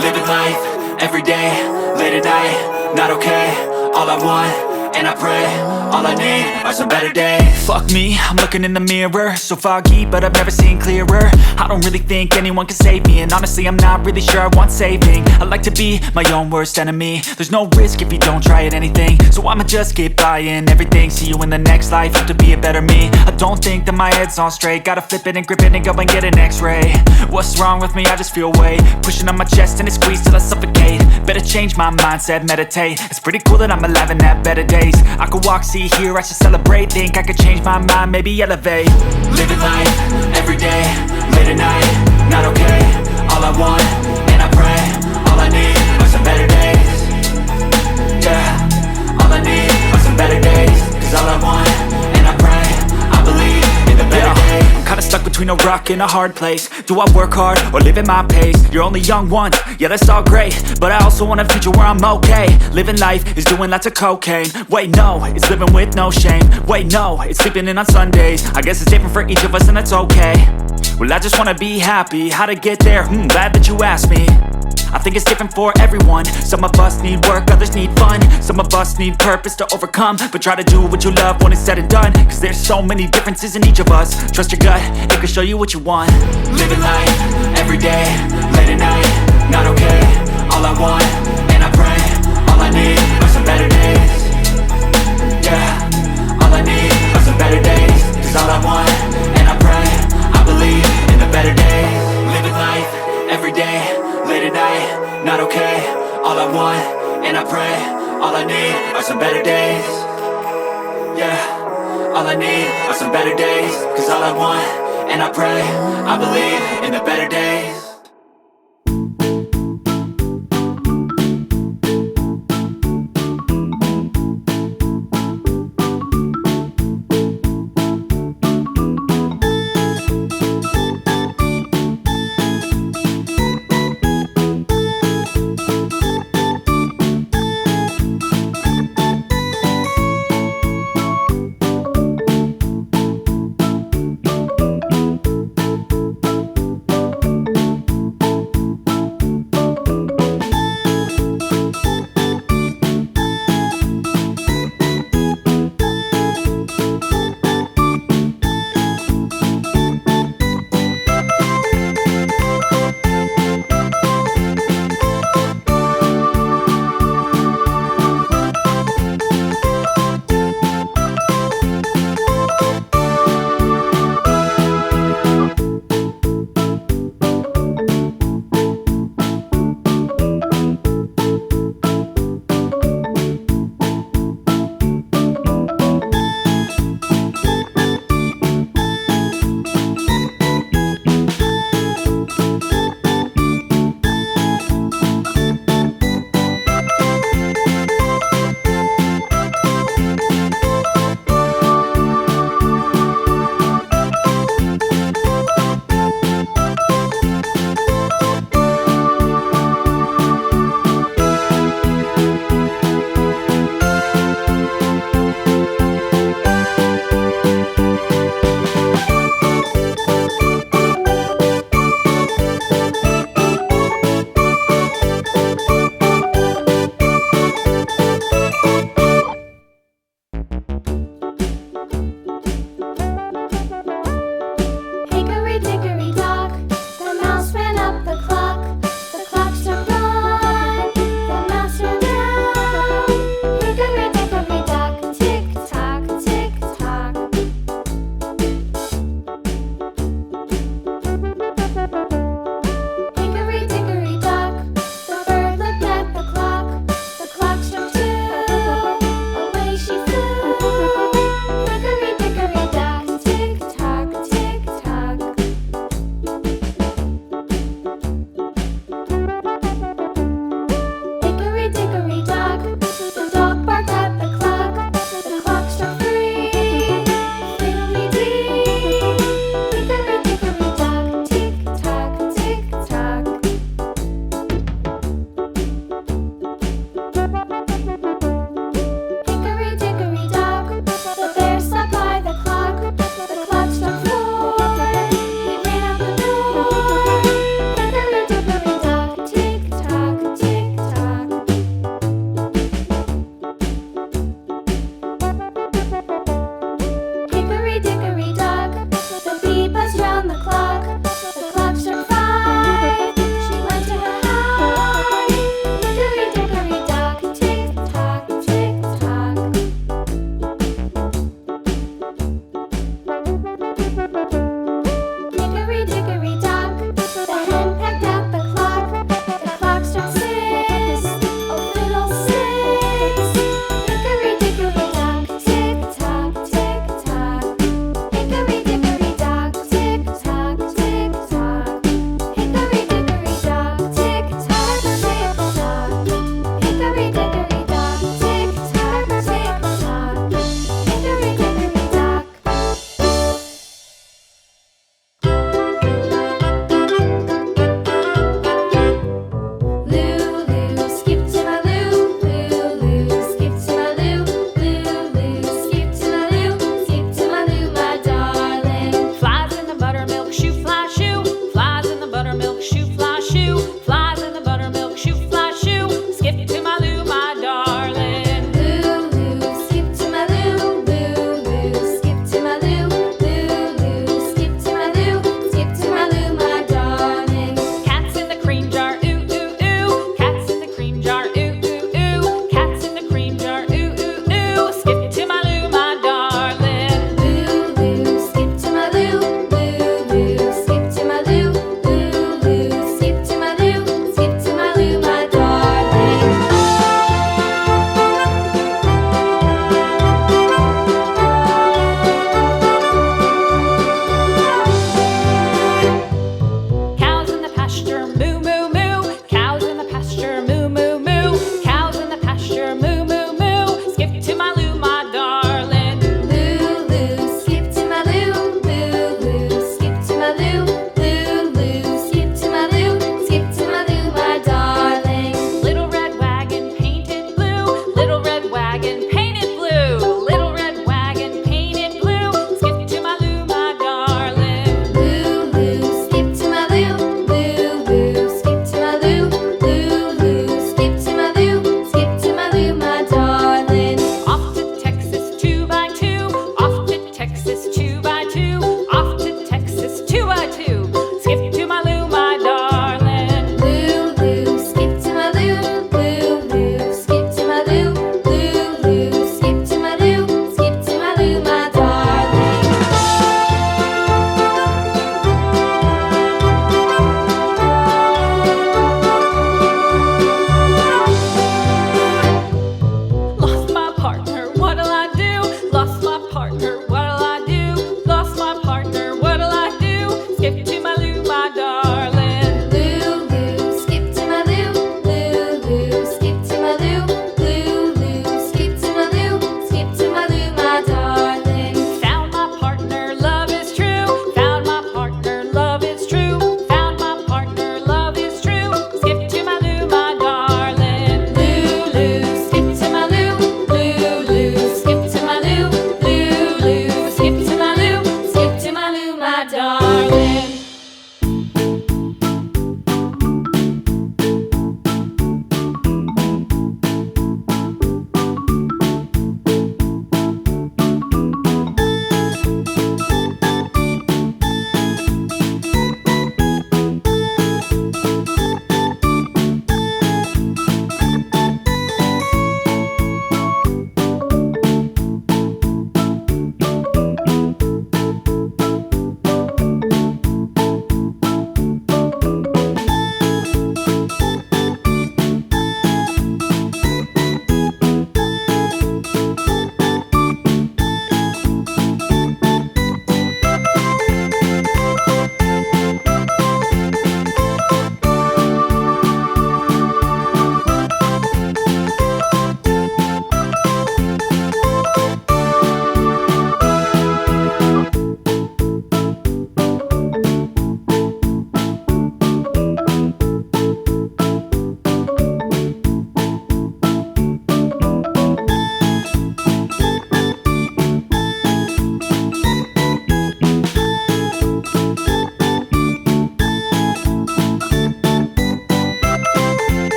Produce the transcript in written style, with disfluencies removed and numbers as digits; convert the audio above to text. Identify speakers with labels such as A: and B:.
A: Living life, every day, late at night, not okay. All I want, and I pray, all I need are some better days. Fuck me, I'm looking in the mirror, so foggy, but I've never seen clearer. I don't really think anyone can save me, and honestly I'm not really sure I want saving. I like to be my own worst enemy. There's no risk if you don't try at anything, so I'ma just get buying everything. See you in the next life, have to be a better me. I don't think that my head's on straight, gotta flip it and grip it and go and get an x-ray. What's wrong with me? I just feel weight pushing on my chest and it squeezes till I suffocate. Better change my mindset, meditate. It's pretty cool that I'm alive and have better days. I could walk, see, hear, I should celebrate. Think I could change my mind, maybe elevate. Living life, every day, late at night, not okay. All I want, and I pray, all I need are some better days. Yeah, all I need are some better days. Cause all I want, and I pray, I believe in the better days. I'm kinda stuck between a rock and a hard place. Do I work hard or live at my pace? You're only young once, yeah that's all great, but I also want a future where I'm okay. Living life is doing lots of cocaine. Wait no, it's living with no shame. Wait no, it's sleeping in on Sundays. I guess it's different for each of us and that's okay. Well I just wanna be happy, how to get there? Glad that you asked me. I think it's different for everyone. Some of us need work, others need fun. Some of us need purpose to overcome. But try to do what you love when it's said and done. Cause there's so many differences in each of us. Trust your gut, it can show you what you want. Living life, every day, late at night, not okay. All I want, and I pray, all I need are some better days. Yeah, all I need are some better days. Cause all I want, and I pray, I believe in the better days. Living life, every day, late at night, not okay. All I want, and I pray, all I need are some better days. Yeah, all I need are some better days. Cause all I want, and I pray, I believe in the better days.